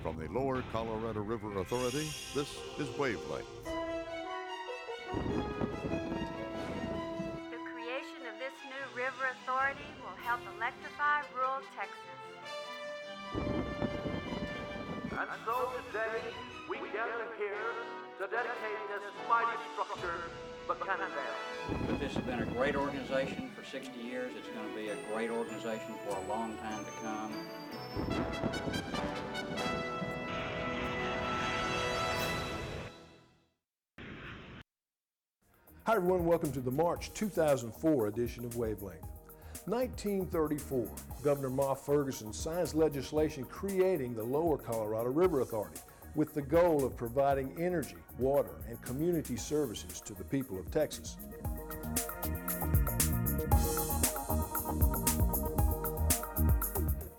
From the Lower Colorado River Authority, this is Wavelength. The creation of this new river authority will help electrify rural Texas. And so today, we gather here to dedicate this mighty structure, the Cannondale. But this has been a great organization for 60 years. It's going to be a great organization for a long time to come. Hi everyone, welcome to the March 2004 edition of Wavelength. 1934, Governor Ma Ferguson signs legislation creating the Lower Colorado River Authority with the goal of providing energy, water, and community services to the people of Texas.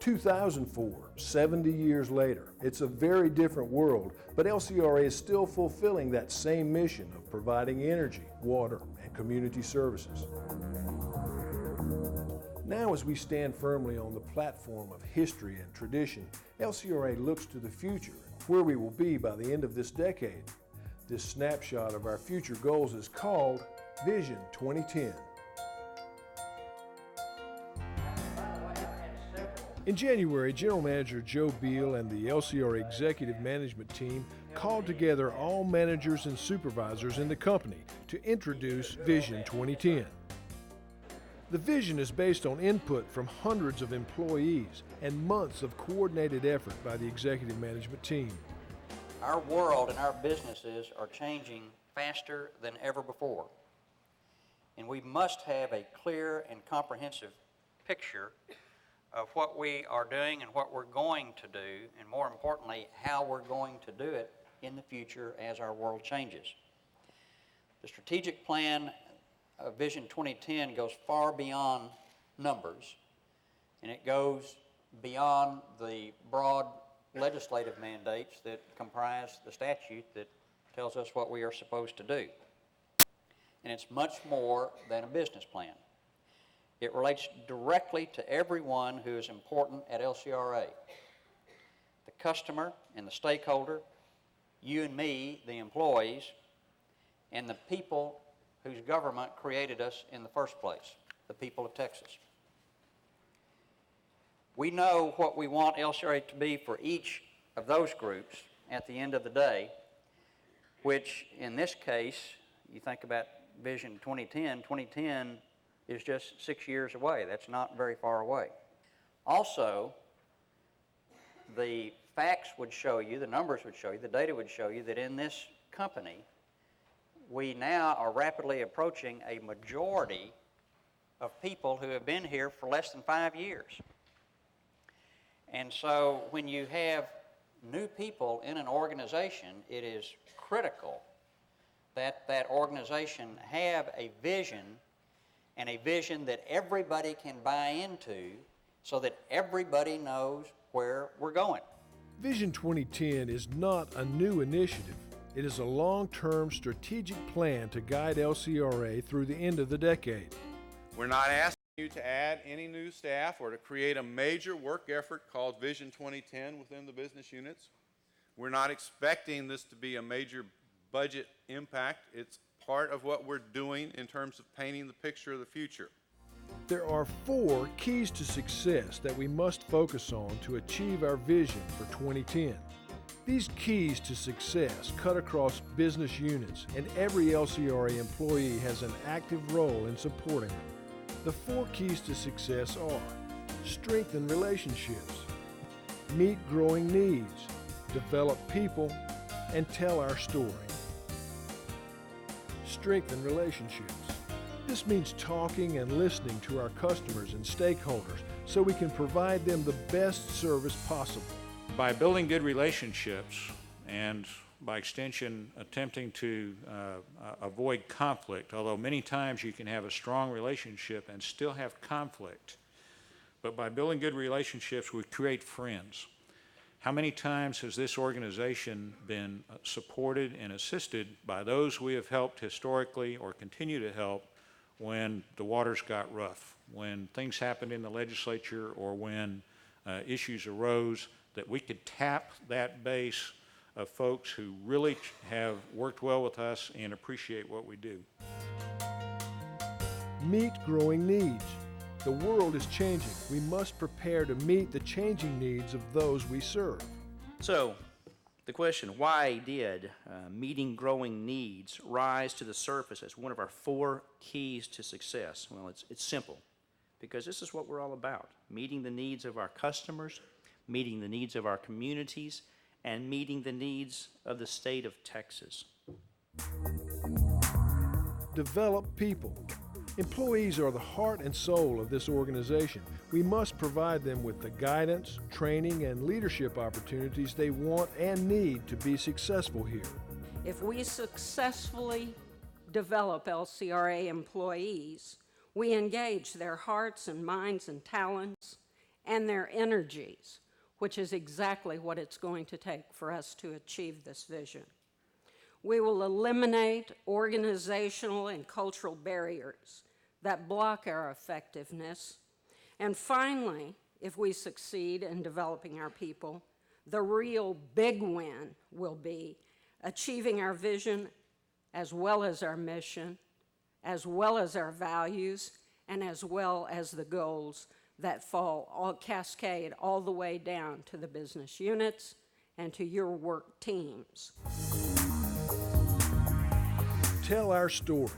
In 2004, 70 years later, it's a very different world, but LCRA is still fulfilling that same mission of providing energy, water, and community services. Now, as we stand firmly on the platform of history and tradition, LCRA looks to the future and where we will be by the end of this decade. This snapshot of our future goals is called Vision 2010. In January, General Manager Joe Beal and the LCRA Executive Management Team called together all managers and supervisors in the company to introduce Vision 2010. The vision is based on input from hundreds of employees and months of coordinated effort by the Executive Management Team. Our world and our businesses are changing faster than ever before. And we must have a clear and comprehensive picture of what we are doing and what we're going to do, and more importantly, how we're going to do it in the future as our world changes. The strategic plan of Vision 2010 goes far beyond numbers, and it goes beyond the broad legislative mandates that comprise the statute that tells us what we are supposed to do. And it's much more than a business plan. It relates directly to everyone who is important at LCRA. The customer and the stakeholder, you and me, the employees, and the people whose government created us in the first place, the people of Texas. We know what we want LCRA to be for each of those groups at the end of the day, which in this case, you think about Vision 2010 is just 6 years away. That's not very far away. Also, the facts would show you, the numbers would show you, the data would show you that in this company, we now are rapidly approaching a majority of people who have been here for less than 5 years. And so when you have new people in an organization, it is critical that that organization have a vision, and a vision that everybody can buy into so that everybody knows where we're going. Vision 2010 is not a new initiative. It is a long-term strategic plan to guide LCRA through the end of the decade. We're not asking you to add any new staff or to create a major work effort called Vision 2010 within the business units. We're not expecting this to be a major budget impact. It's part of what we're doing in terms of painting the picture of the future. There are 4 keys to success that we must focus on to achieve our vision for 2010. These keys to success cut across business units, and every LCRA employee has an active role in supporting them. The 4 keys to success are: strengthen relationships, meet growing needs, develop people, and tell our story. Strengthen relationships. This means talking and listening to our customers and stakeholders so we can provide them the best service possible. By building good relationships and by extension attempting to avoid conflict, although many times you can have a strong relationship and still have conflict, but by building good relationships we create friends. How many times has this organization been supported and assisted by those we have helped historically or continue to help when the waters got rough, when things happened in the legislature, or when issues arose, that we could tap that base of folks who really have worked well with us and appreciate what we do. Meet growing needs. The world is changing. We must prepare to meet the changing needs of those we serve. So, the question, why did meeting growing needs rise to the surface as one of our 4 keys to success? Well, it's simple, because this is what we're all about: meeting the needs of our customers, meeting the needs of our communities, and meeting the needs of the state of Texas. Develop people. Employees are the heart and soul of this organization. We must provide them with the guidance, training, and leadership opportunities they want and need to be successful here. If we successfully develop LCRA employees, we engage their hearts and minds and talents and their energies, which is exactly what it's going to take for us to achieve this vision. We will eliminate organizational and cultural barriers that block our effectiveness. And finally, if we succeed in developing our people, the real big win will be achieving our vision as well as our mission, as well as our values, and as well as the goals that cascade all the way down to the business units and to your work teams. Tell our story.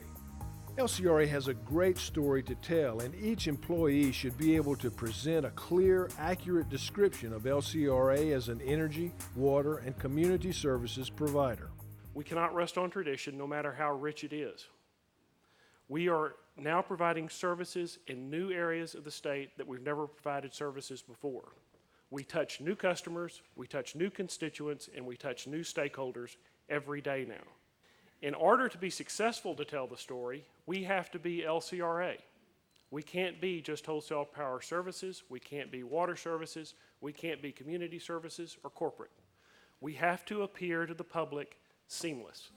LCRA has a great story to tell, and each employee should be able to present a clear, accurate description of LCRA as an energy, water, and community services provider. We cannot rest on tradition, no matter how rich it is. We are now providing services in new areas of the state that we've never provided services before. We touch new customers, we touch new constituents, and we touch new stakeholders every day now. In order to be successful to tell the story, we have to be LCRA. We can't be just wholesale power services, we can't be water services, we can't be community services or corporate. We have to appear to the public seamless.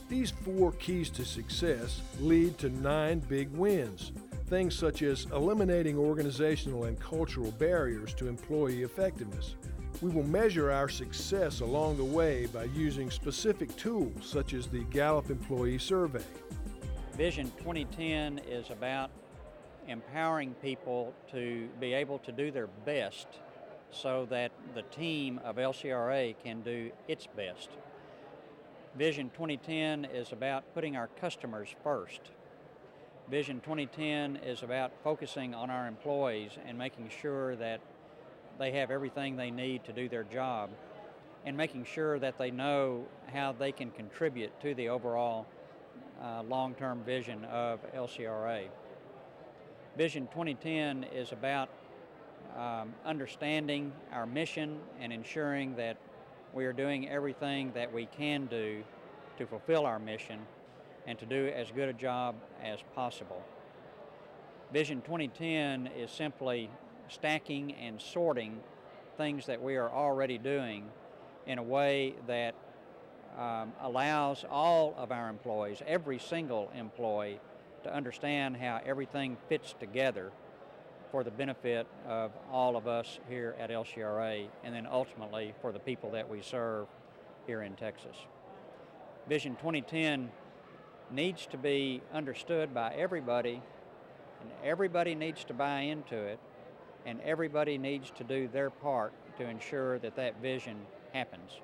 These 4 keys to success lead to 9 big wins. Things such as eliminating organizational and cultural barriers to employee effectiveness. We will measure our success along the way by using specific tools such as the Gallup Employee Survey. Vision 2010 is about empowering people to be able to do their best so that the team of LCRA can do its best. Vision 2010 is about putting our customers first. Vision 2010 is about focusing on our employees and making sure that they have everything they need to do their job, and making sure that they know how they can contribute to the overall long-term vision of LCRA. Vision 2010 is about understanding our mission and ensuring that we are doing everything that we can do to fulfill our mission and to do as good a job as possible. Vision 2010 is simply stacking and sorting things that we are already doing in a way that allows all of our employees, every single employee, to understand how everything fits together for the benefit of all of us here at LCRA, and then ultimately for the people that we serve here in Texas. Vision 2010 needs to be understood by everybody, and everybody needs to buy into it, and everybody needs to do their part to ensure that that vision happens.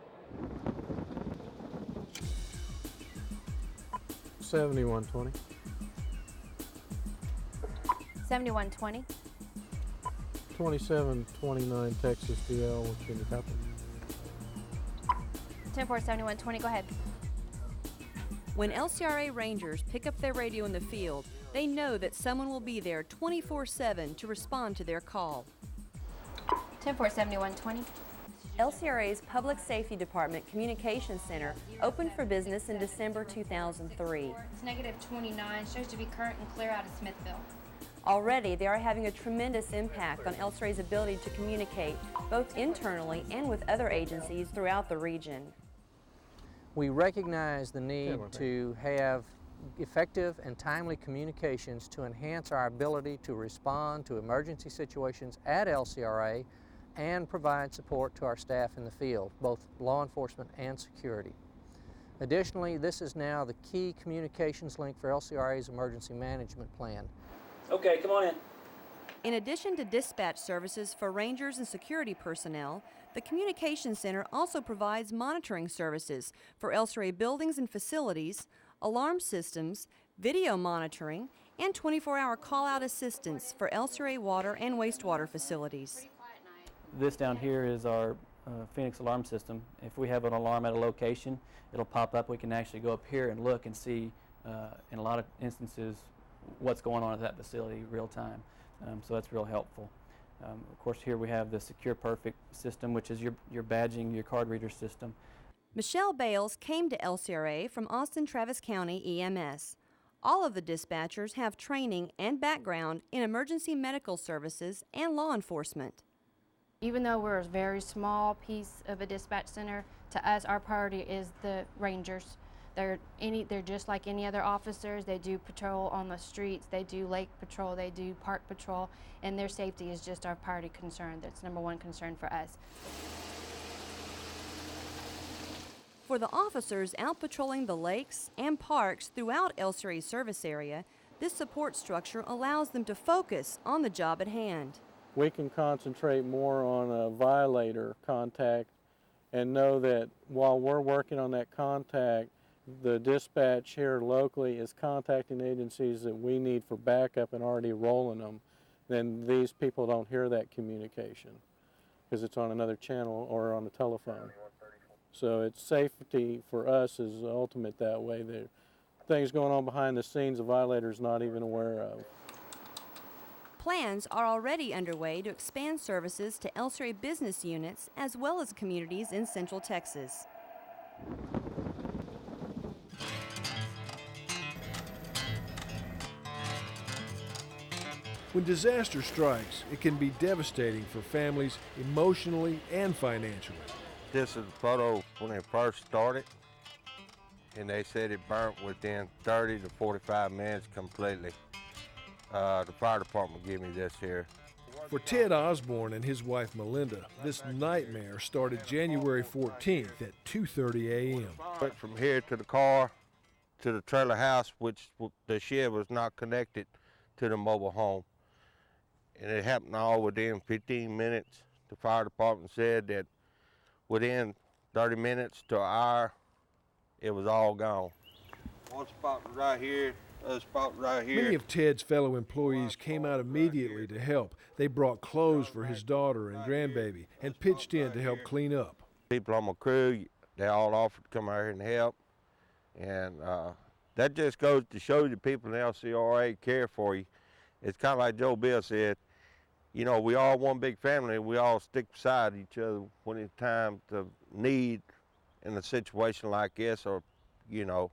7120. 7120. 2729 Texas DL, what's in the copy? 10-4-7120, go ahead. When LCRA Rangers pick up their radio in the field, they know that someone will be there 24/7 to respond to their call. 10-4-7120. LCRA's Public Safety Department Communications Center opened for business in December 2003. It's -29, shows to be current and clear out of Smithville. Already, they are having a tremendous impact on LCRA's ability to communicate both internally and with other agencies throughout the region. We recognize the need to have effective and timely communications to enhance our ability to respond to emergency situations at LCRA and provide support to our staff in the field, both law enforcement and security. Additionally, this is now the key communications link for LCRA's emergency management plan. Okay, come on in. In addition to dispatch services for rangers and security personnel, the Communications Center also provides monitoring services for LCRA buildings and facilities, alarm systems, video monitoring, and 24-hour call-out assistance for LCRA water and wastewater facilities. This down here is our Phoenix alarm system. If we have an alarm at a location, it'll pop up. We can actually go up here and look and see, in a lot of instances, what's going on at that facility real time. So that's real helpful. Of course, here we have the Secure Perfect system, which is your badging, your card reader system. Michelle Bales came to LCRA from Austin Travis County EMS. All of the dispatchers have training and background in emergency medical services and law enforcement. Even though we're a very small piece of a dispatch center, to us our priority is the rangers. They're just like any other officers. They do patrol on the streets, they do lake patrol, they do park patrol, and their safety is just our priority concern. That's number one concern for us. For the officers out patrolling the lakes and parks throughout LCRA's service area, this support structure allows them to focus on the job at hand. We can concentrate more on a violator contact and know that while we're working on that contact, the dispatch here locally is contacting agencies that we need for backup and already rolling them. Then these people don't hear that communication because it's on another channel or on the telephone. So it's safety for us is ultimate that way. There are things going on behind the scenes the violator's not even aware of. Plans are already underway to expand services to LCRA business units as well as communities in Central Texas. When disaster strikes, it can be devastating for families emotionally and financially. This is a photo when it first started, and they said it burnt within 30 to 45 minutes completely. The fire department gave me this here. For Ted Osborne and his wife Melinda, this nightmare started January 14th at 2:30 a.m. Went from here to the car to the trailer house, which the shed was not connected to the mobile home. And it happened all within 15 minutes. The fire department said that within 30 minutes to an hour, it was all gone. One spot was right here, other spot right here. Many of Ted's fellow employees came out immediately to help. They brought clothes for his daughter and grandbaby and pitched in to help clean up. People on my crew, they all offered to come out here and help. And that just goes to show you the people in LCRA care for you. It's kind of like Joe Bill said, you know, we all one big family. We all stick beside each other when it's time to need in a situation like this, or, you know,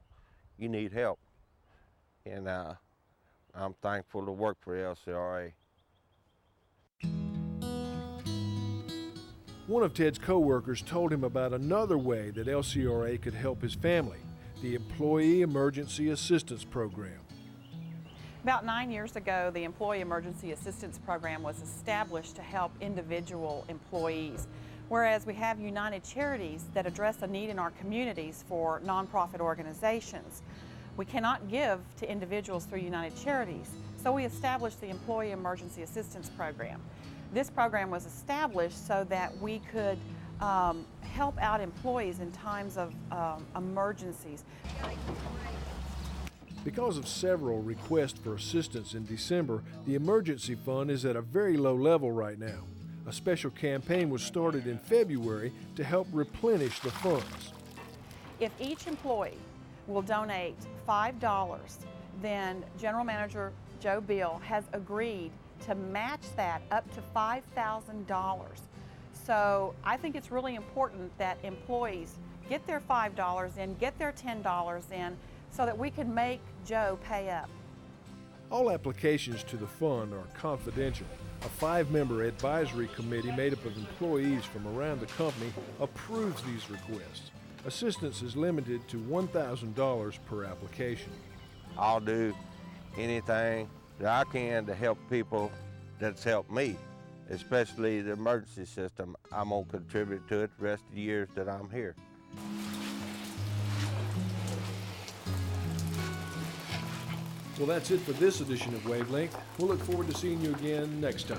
you need help. And I'm thankful to work for LCRA. One of Ted's co-workers told him about another way that LCRA could help his family, the Employee Emergency Assistance Program. About 9 years ago, the Employee Emergency Assistance Program was established to help individual employees, whereas we have United Charities that address a need in our communities for nonprofit organizations. We cannot give to individuals through United Charities, so we established the Employee Emergency Assistance Program. This program was established so that we could help out employees in times of emergencies. Because of several requests for assistance in December, the emergency fund is at a very low level right now. A special campaign was started in February to help replenish the funds. If each employee will donate $5, then General Manager Joe Bill has agreed to match that up to $5,000. So I think it's really important that employees get their $5 in, get their $10 in, so that we can make Joe pay up. All applications to the fund are confidential. A 5-member advisory committee made up of employees from around the company approves these requests. Assistance is limited to $1,000 per application. I'll do anything that I can to help people that's helped me, especially the emergency system. I'm gonna contribute to it the rest of the years that I'm here. Well, that's it for this edition of Wavelength. We'll look forward to seeing you again next time.